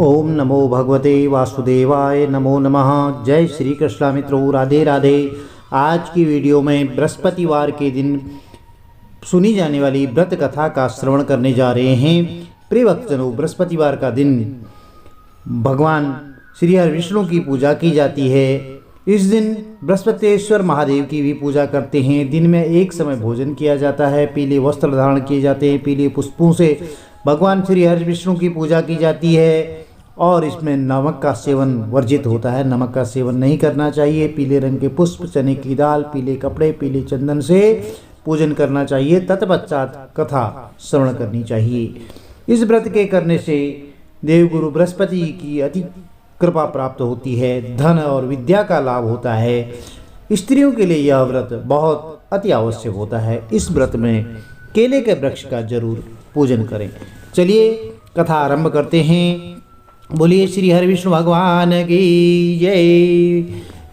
ओम नमो भगवते वासुदेवाय नमो नमः। जय श्री कृष्ण मित्रों, राधे राधे। आज की वीडियो में बृहस्पतिवार के दिन सुनी जाने वाली व्रत कथा का श्रवण करने जा रहे हैं। प्रिय भक्तजनों, बृहस्पतिवार का दिन भगवान श्री हरि विष्णु की पूजा की जाती है। इस दिन बृहस्पतिश्वर महादेव की भी पूजा करते हैं। दिन में एक समय भोजन किया जाता है, पीले वस्त्र धारण किए जाते हैं, पीले पुष्पों से भगवान श्री हरि विष्णु की पूजा की जाती है और इसमें नमक का सेवन वर्जित होता है। नमक का सेवन नहीं करना चाहिए। पीले रंग के पुष्प, चने की दाल, पीले कपड़े, पीले चंदन से पूजन करना चाहिए। तत्पश्चात कथा श्रवण करनी चाहिए। इस व्रत के करने से देवगुरु बृहस्पति की अति कृपा प्राप्त होती है, धन और विद्या का लाभ होता है। स्त्रियों के लिए यह व्रत बहुत अति आवश्यक होता है। इस व्रत में केले के वृक्ष का जरूर पूजन करें। चलिए कथा आरंभ करते हैं। बोलिए श्री हरि विष्णु भगवान की जय,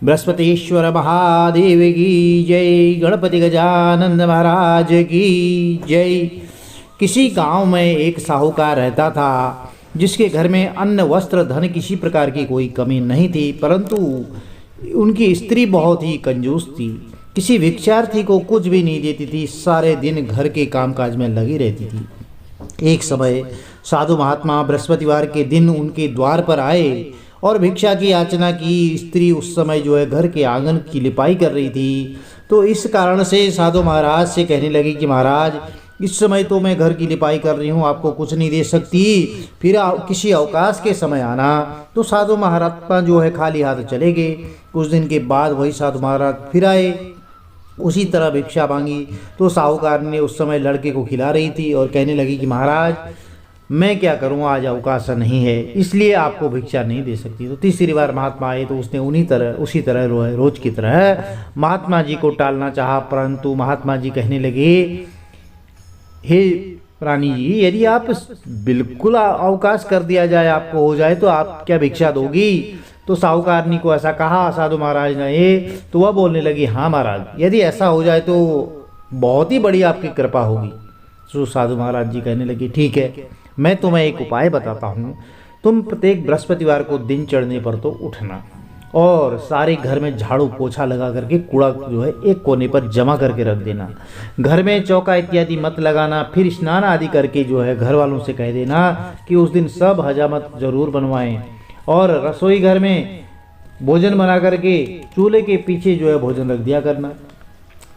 बृहस्पतिश्वर महादेव की जय, गणपति गजानंद महाराज की जय। किसी गांव में एक साहूकार रहता था जिसके घर में अन्न, वस्त्र, धन किसी प्रकार की कोई कमी नहीं थी, परंतु उनकी स्त्री बहुत ही कंजूस थी। किसी भिक्षार्थी को कुछ भी नहीं देती थी, सारे दिन घर के कामकाज में लगी रहती थी। एक समय साधु महात्मा बृहस्पतिवार के दिन उनके द्वार पर आए और भिक्षा की याचना की। स्त्री उस समय घर के आंगन की लिपाई कर रही थी, तो इस कारण से साधु महाराज से कहने लगी कि महाराज, इस समय तो मैं घर की लिपाई कर रही हूँ, आपको कुछ नहीं दे सकती, फिर किसी अवकाश के समय आना। तो साधु महात्मा खाली हाथ चले गए। कुछ दिन के बाद वही साधु महाराज फिर आए, उसी तरह भिक्षा मांगी। तो साहूकार ने उस समय लड़के को खिला रही थी और कहने लगी कि महाराज, मैं क्या करूं, आज अवकाश नहीं है, इसलिए आपको भिक्षा नहीं दे सकती। तो तीसरी बार महात्मा आए तो उसने उसी तरह रोज की तरह महात्मा जी को टालना चाहा, परंतु महात्मा जी कहने लगे, हे रानी जी, यदि आप बिल्कुल अवकाश कर दिया जाए, आपको हो जाए, तो आप क्या भिक्षा दोगी? तो साहूकारनी को ऐसा कहा साधु महाराज ने। तो वह बोलने लगी, हाँ महाराज, यदि ऐसा हो जाए तो बहुत ही बड़ी आपकी कृपा होगी। तो साधु महाराज जी कहने लगे, ठीक है, मैं तुम्हें एक उपाय बताता हूँ। तुम प्रत्येक बृहस्पतिवार को दिन चढ़ने पर तो उठना और सारे घर में झाड़ू पोछा लगा करके कूड़ा एक कोने पर जमा करके रख देना। घर में चौका इत्यादि मत लगाना। फिर स्नान आदि करके घर वालों से कह देना कि उस दिन सब हजामत जरूर बनवाएं और रसोई घर में भोजन बना करके चूल्हे के पीछे भोजन रख दिया करना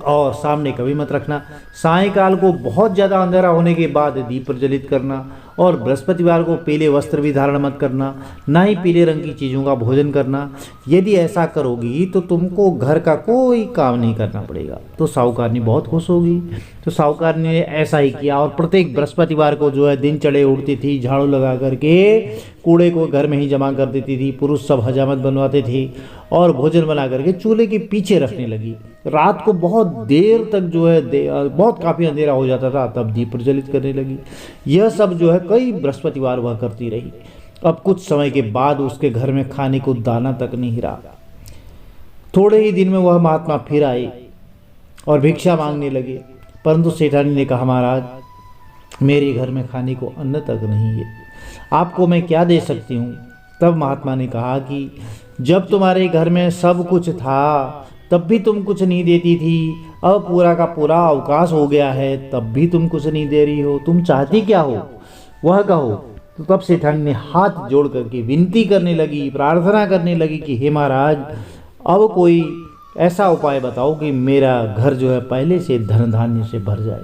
और सामने कभी मत रखना। सायंकाल को बहुत ज़्यादा अंधेरा होने के बाद दीप प्रज्वलित करना और बृहस्पतिवार को पीले वस्त्र भी धारण मत करना, ना ही पीले रंग की चीज़ों का भोजन करना। यदि ऐसा करोगी तो तुमको घर का कोई काम नहीं करना पड़ेगा। तो साहूकारनी बहुत खुश होगी। तो साहूकारनी ने ऐसा ही किया और प्रत्येक बृहस्पतिवार को दिन चढ़े उठती थी, झाड़ू लगा करके कूड़े को घर में ही जमा कर देती थी। पुरुष सब हजामत बनवाते थे और भोजन बना करके चूल्हे के पीछे रखने लगी। रात को बहुत देर तक बहुत काफ़ी अंधेरा हो जाता था, तब दीप प्रज्वलित करने लगी। यह सब कई बृहस्पतिवार वह करती रही। अब कुछ समय के बाद उसके घर में खाने को दाना तक नहीं रहा। थोड़े ही दिन में वह महात्मा फिर आए और भिक्षा मांगने लगे, परंतु सेठानी ने कहा, महाराज, मेरे घर में खाने को अन्न तक नहीं है, आपको मैं क्या दे सकती हूँ? तब महात्मा ने कहा कि जब तुम्हारे घर में सब कुछ था तब भी तुम कुछ नहीं देती थी, अब पूरा का पूरा अवकाश हो गया है तब भी तुम कुछ नहीं दे रही हो, तुम चाहती क्या हो वह कहो। तो तब सेठानी ने हाथ जोड़ करके विनती करने लगी, प्रार्थना करने लगी कि हे महाराज, अब कोई ऐसा उपाय बताओ कि मेरा घर पहले से धन धान्य से भर जाए,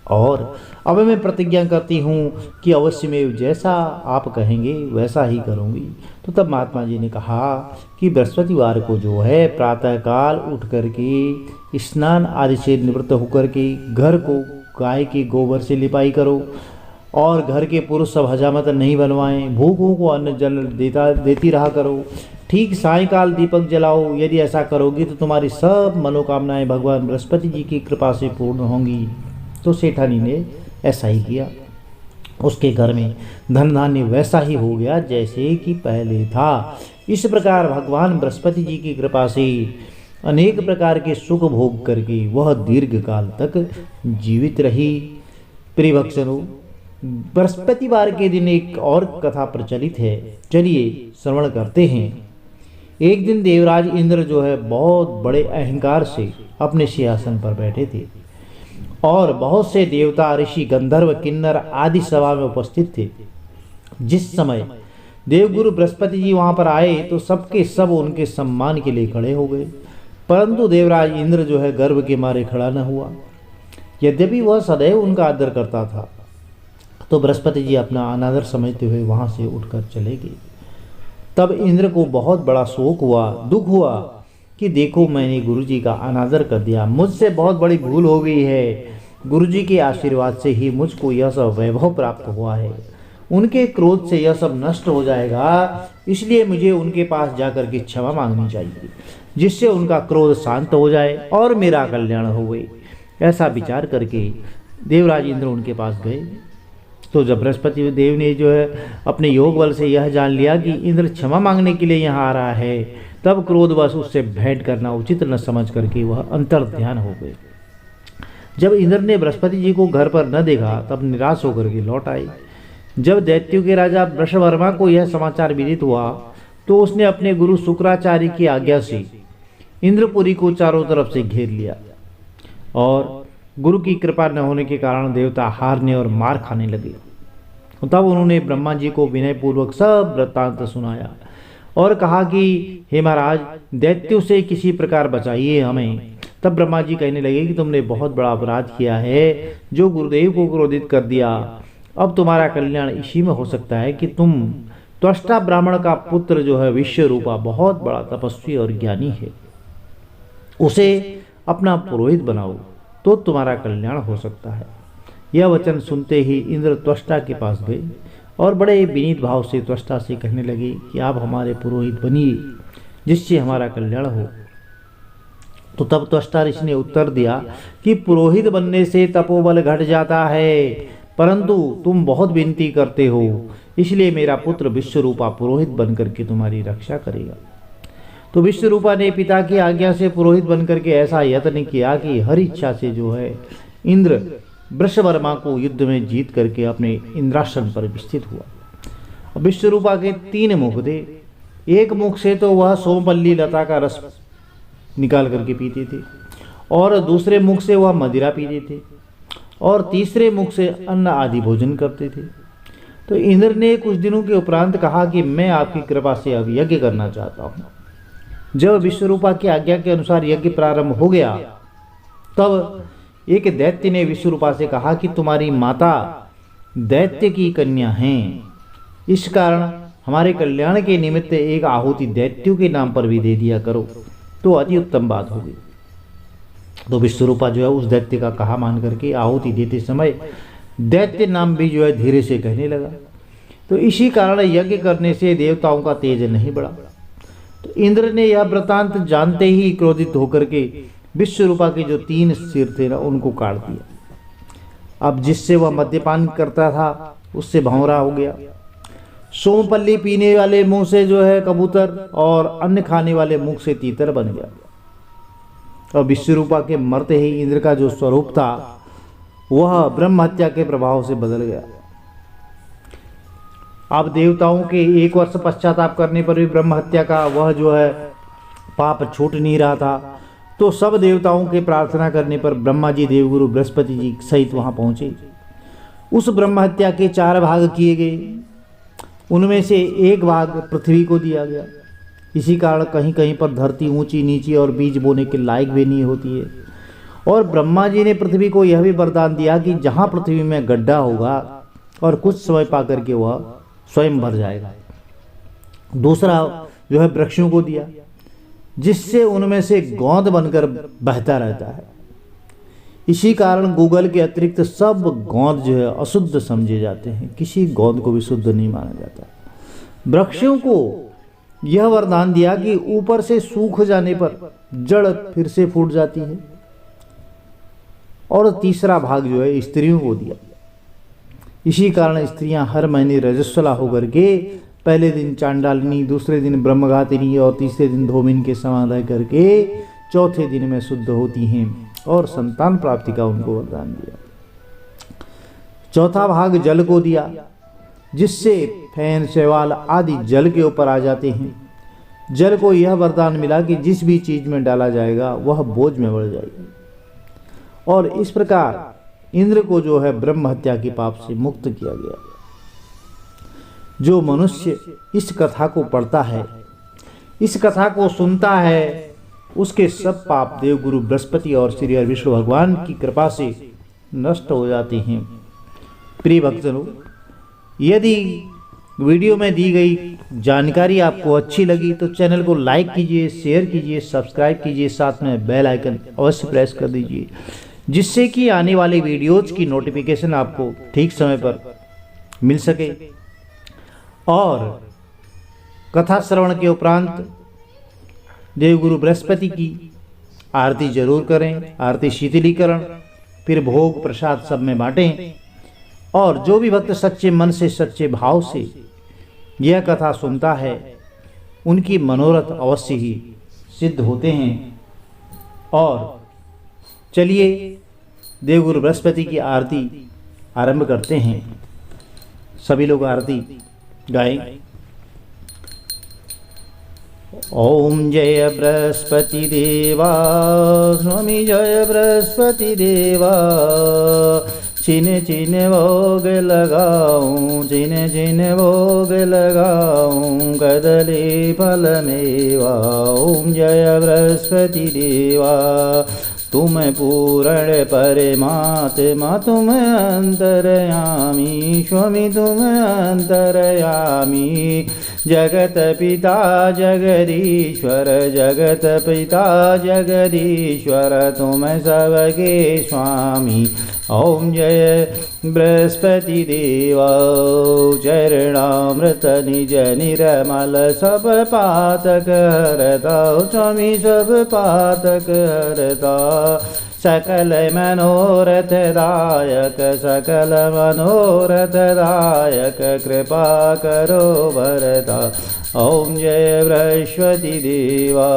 और अब मैं प्रतिज्ञा करती हूँ कि अवश्य में जैसा आप कहेंगे वैसा ही करूँगी। तो तब महात्मा जी ने कहा कि बृहस्पतिवार को प्रातःकाल उठ करके स्नान आदि से निवृत्त होकर के घर को गाय के गोबर से लिपाई करो और घर के पुरुष सब हजामत नहीं बनवाएं। भूखों को अन्न जल देती रहा करो। ठीक सायंकाल दीपक जलाओ। यदि ऐसा करोगी तो तुम्हारी सब मनोकामनाएं भगवान बृहस्पति जी की कृपा से पूर्ण होंगी। तो सेठानी ने ऐसा ही किया। उसके घर में धन धान्य वैसा ही हो गया जैसे कि पहले था। इस प्रकार भगवान बृहस्पति जी की कृपा से अनेक प्रकार के सुख भोग करके वह दीर्घ काल तक जीवित रही। प्रिय भक्तों, बृहस्पतिवार के दिन एक और कथा प्रचलित है, चलिए श्रवण करते हैं। एक दिन देवराज इंद्र जो है बहुत बड़े अहंकार से अपने सिंहासन पर बैठे थे और बहुत से देवता, ऋषि, गंधर्व, किन्नर आदि सभा में उपस्थित थे। जिस समय देवगुरु बृहस्पति जी वहां पर आए तो सबके सब उनके सम्मान के लिए खड़े हो गए, परंतु देवराज इंद्र जो है गर्व के मारे खड़ा न हुआ। यद्यपि वह सदैव उनका आदर करता था, तो बृहस्पति जी अपना अनादर समझते हुए वहां से उठकर चले गए। तब इंद्र को बहुत बड़ा शोक हुआ, दुख हुआ कि देखो मैंने गुरु जी का अनादर कर दिया, मुझसे बहुत बड़ी भूल हो गई है। गुरु जी के आशीर्वाद से ही मुझको यह सब वैभव प्राप्त हुआ है, उनके क्रोध से यह सब नष्ट हो जाएगा, इसलिए मुझे उनके पास जाकर के क्षमा मांगनी चाहिए, जिससे उनका क्रोध शांत हो जाए और मेरा कल्याण हो गए। ऐसा विचार करके देवराज इंद्र उनके पास गए। तो जब बृहस्पति देव ने जो है अपने योग बल से यह जान लिया कि इंद्र क्षमा मांगने के लिए यहाँ आ रहा है, तब क्रोधवश उससे भेंट करना उचित न समझ करके वह अंतर ध्यान हो गए। जब इंद्र ने बृहस्पति जी को घर पर न देखा, तब निराश होकर के लौट आए। जब दैत्यों के राजा वृषवर्मा को यह समाचार विदित हुआ, तो उसने अपने गुरु शुक्राचार्य की आज्ञा से इंद्रपुरी को चारों तरफ से घेर लिया और गुरु की कृपा न होने के कारण देवता हारने और मार खाने लगे। तब उन्होंने ब्रह्मा जी को विनयपूर्वक सब वृत्तांत सुनाया और कहा कि हे महाराज, दैत्यों से किसी प्रकार बचाइए हमें। तब ब्रह्मा जी कहने लगे कि तुमने बहुत बड़ा अपराध किया है, जो गुरुदेव को क्रोधित कर दिया। अब तुम्हारा कल्याण इसी में हो सकता है कि तुम त्वष्टा ब्राह्मण का पुत्र जो है विश्वरूपा बहुत बड़ा तपस्वी और ज्ञानी है, उसे अपना पुरोहित बनाओ तो तुम्हारा कल्याण हो सकता है। यह वचन सुनते ही इंद्र त्वष्टा के पास गए और बड़े विनीत भाव से त्वष्टा से कहने लगे कि आप हमारे पुरोहित बनिए, जिससे हमारा कल्याण हो। तो तब त्वष्टा ऋषि ने उत्तर दिया कि पुरोहित बनने से तपोबल घट जाता है, परंतु तुम बहुत विनती करते हो, इसलिए मेरा पुत्र विश्वरूपा पुरोहित बनकर के तुम्हारी रक्षा करेगा। तो विश्वरूपा ने पिता की आज्ञा से पुरोहित बनकर के ऐसा यत्न किया कि हर इच्छा से जो है इंद्र वृषवर्मा को युद्ध में जीत करके अपने इंद्रासन पर विस्थित हुआ। विश्वरूपा के 3 मुख थे। एक मुख से तो वह सोमपल्ली लता का रस निकाल करके पीते थे, और दूसरे मुख से वह मदिरा पीते थे, और तीसरे मुख से अन्न आदि भोजन करते थे। तो इंद्र ने कुछ दिनों के उपरांत कहा कि मैं आपकी कृपा से अब यज्ञ करना चाहता हूँ। जब विश्वरूपा की आज्ञा के अनुसार यज्ञ प्रारंभ हो गया, तब एक दैत्य ने विश्वरूपा से कहा कि तुम्हारी माता दैत्य की कन्या हैं, इस कारण हमारे कल्याण के निमित्त एक आहुति दैत्यों के नाम पर भी दे दिया करो, तो अति उत्तम बात होगी। तो विश्वरूपा जो है उस दैत्य का कहा मान करके आहुति देते समय दैत्य नाम भी जो है धीरे से कहने लगा। तो इसी कारण यज्ञ करने से देवताओं का तेज नहीं बढ़ा। तो इंद्र ने यह वृतांत जानते ही क्रोधित होकर के विश्वरूपा के जो 3 सिर थे ना, उनको काट दिया। अब जिससे वह मद्यपान करता था उससे भंवरा हो गया। सोमपल्ली पीने वाले मुंह से जो है कबूतर और अन्न खाने वाले मुख से तीतर बन गया। और विश्वरूपा के मरते ही इंद्र का जो स्वरूप था वह ब्रह्म हत्या के प्रभाव से बदल गया। अब देवताओं के 1 वर्ष पश्चाताप करने पर भी ब्रह्म हत्या का वह जो है पाप छूट नहीं रहा था। तो सब देवताओं के प्रार्थना करने पर ब्रह्मा जी देवगुरु बृहस्पति जी सहित वहां पहुंचे। उस ब्रह्म हत्या के 4 भाग किए गए, उनमें से 1 भाग पृथ्वी को दिया गया। इसी कारण कहीं कहीं पर धरती ऊंची नीची और बीज बोने के लायक भी नहीं होती है। और ब्रह्मा जी ने पृथ्वी को यह भी वरदान दिया कि जहां पृथ्वी में गड्ढा होगा और कुछ समय पा करके वह स्वयं भर जाएगा। दूसरा जो है वृक्षों को दिया, जिससे उनमें से गोंद बनकर बहता रहता है। इसी कारण गूगल के अतिरिक्त सब गोंद जो है अशुद्ध समझे जाते हैं, किसी गोंद को भी शुद्ध नहीं माना जाता। वृक्षों को यह वरदान दिया कि ऊपर से सूख जाने पर जड़ फिर से फूट जाती है। और तीसरा भाग जो है स्त्रियों को दिया। इसी कारण स्त्रियां हर महीने रजस्वला होकर के पहले दिन चांडालिनी, दूसरे दिन ब्रह्मघातिनी और तीसरे दिन धूमिन के समाधान करके चौथे दिन में शुद्ध होती हैं और संतान प्राप्ति का उनको वरदान दिया। चौथा भाग जल को दिया, जिससे फैन शैवाल आदि जल के ऊपर आ जाते हैं। जल को यह वरदान मिला कि जिस भी चीज में डाला जाएगा वह बोझ में बढ़ जाएगी। और इस प्रकार इंद्र को जो है ब्रह्म हत्या के पाप से मुक्त किया गया। जो मनुष्य इस कथा को पढ़ता है, इस कथा को सुनता है, उसके सब पाप देवगुरु बृहस्पति और श्री हरि विष्णु भगवान की कृपा से नष्ट हो जाते हैं। प्रिय भक्तजनों, यदि वीडियो में दी गई जानकारी आपको अच्छी लगी तो चैनल को लाइक कीजिए, शेयर कीजिए, सब्सक्राइब कीजिए, साथ में बेल आइकन अवश्य प्रेस कर दीजिए, जिससे कि आने वाले वीडियोज की नोटिफिकेशन आपको ठीक समय पर मिल सके। और कथा श्रवण के उपरांत देवगुरु बृहस्पति की आरती जरूर करें, आरती शीतलीकरण, फिर भोग प्रसाद सब में बांटें। और जो भी भक्त सच्चे मन से, सच्चे भाव से यह कथा सुनता है, उनकी मनोरथ अवश्य ही सिद्ध होते हैं। और चलिए देवगुरु बृहस्पति की आरती आरंभ करते हैं। सभी लोग आरती गाएं। ओम जय बृहस्पति देवा, स्वामी जय बृहस्पति देवा। चिन्ह चिन्ह भोग लगाऊं, चिन्ह चिन्ह भोग लगाऊं, कदली फल मेवा। ओम जय बृहस्पति देवा, तुम पूर्ण परमात्मा, तुम अंतर्यामी, स्वामी तुम अंतर्यामी। जगत पिता जगदीश्वर, जगत पिता जगदीश्वर, तुम सबके स्वामी। ओम जय बृहस्पति देवा, चरणामृत निज निर्मल, सब पातक हरता, स्वामी सब पातक हरता। सकल मनोरथ दायक, सकल मनोरथ दायक, कृपा करो भरता। ओम जय बृहस्पति देवा,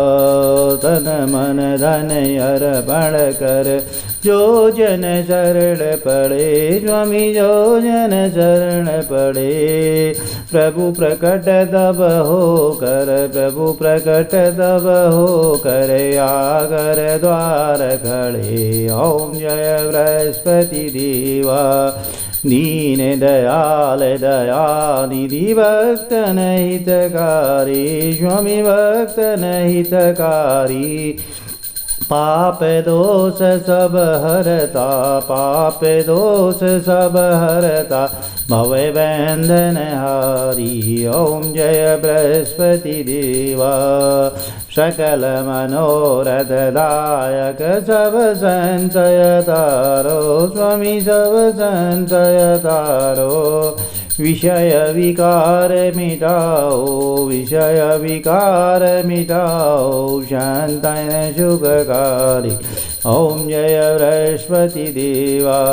तन मन धन अर्पण कर, जो जन शरण पड़े, स्वामी जो जन शरण पड़े। प्रभु प्रकट तब हो कर, प्रभु प्रकट तब हो कर, आकर द्वार खड़े। ओम जय बृहस्पति देवा, दीन दयाल दयानिधि, भक्त हितकारी, स्वामी भक्त हितकारी। पाप दोष सब हरता, पाप दोष सब हरता, भव बंधन हारी। ओम जय बृहस्पति देवा, सकल मनोरथ दायक, सब संशय तारो, स्वामी सब संशय तारो। विषय विकार मिटाओ, विषय विकार मिटाओ, शांतन सुखकारी। ओम जय बृहस्पति देवा,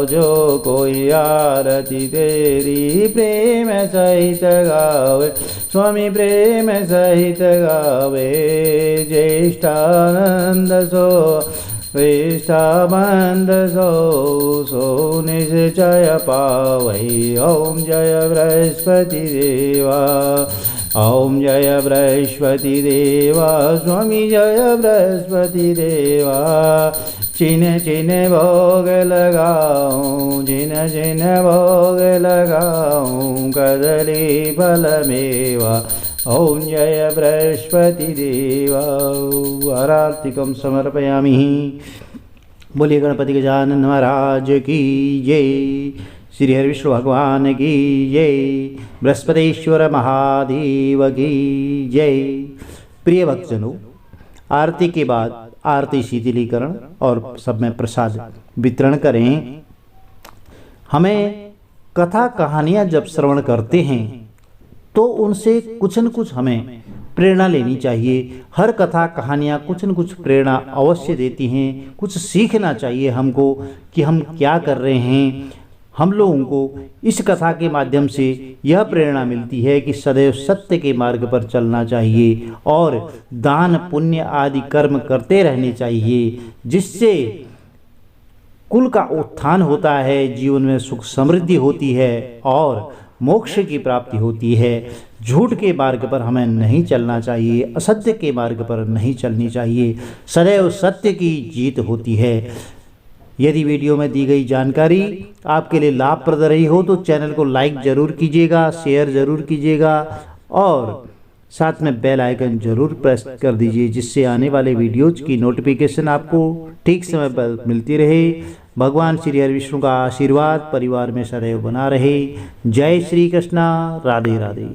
जो कोई आरती तेरी प्रेम सहित गावे, स्वामी प्रेम सहित गावे। ज्येष्ठानंद सो वेशाबंद सो निश्चय पावै। ओम जय बृहस्पति देवा, ओम जय बृहस्पति देवा, स्वामी जय बृहस्पति देवा। चिन्ह चिन्ह भोग लगाऊं, चिन्ह चिन्ह भोग लगाऊं, कदली फल मेवा। ओम जय बृहस्पति देवा। आरतिकं समर्पयामि। बोलिए गणपति गजानन महाराज की जय, श्री हरि विष्णु भगवान की जय, बृहस्पतिश्वर महादेव की जय। प्रिय भक्तजनों, आरती के बाद आरती शीतलीकरण और सब में प्रसाद वितरण करें। हमें कथा कहानियाँ जब श्रवण करते हैं तो उनसे कुछ न कुछ हमें प्रेरणा लेनी चाहिए। हर कथा कहानियाँ कुछ न कुछ प्रेरणा अवश्य देती हैं। कुछ सीखना चाहिए हमको कि हम क्या कर रहे हैं। हम लोगों को इस कथा के माध्यम से यह प्रेरणा मिलती है कि सदैव सत्य के मार्ग पर चलना चाहिए और दान पुण्य आदि कर्म करते रहने चाहिए, जिससे कुल का उत्थान होता है, जीवन में सुख समृद्धि होती है और मोक्ष की प्राप्ति होती है। झूठ के मार्ग पर हमें नहीं चलना चाहिए, असत्य के मार्ग पर नहीं चलनी चाहिए। सदैव सत्य की जीत होती है। यदि वीडियो में दी गई जानकारी आपके लिए लाभप्रद रही हो तो चैनल को लाइक ज़रूर कीजिएगा, शेयर ज़रूर कीजिएगा और साथ में बेल आइकन ज़रूर प्रेस कर दीजिए, जिससे आने वाले वीडियोज की नोटिफिकेशन आपको ठीक समय पर मिलती रहे। भगवान श्री हरि विष्णु का आशीर्वाद परिवार में सदैव बना रहे। जय श्री कृष्णा। राधे राधे।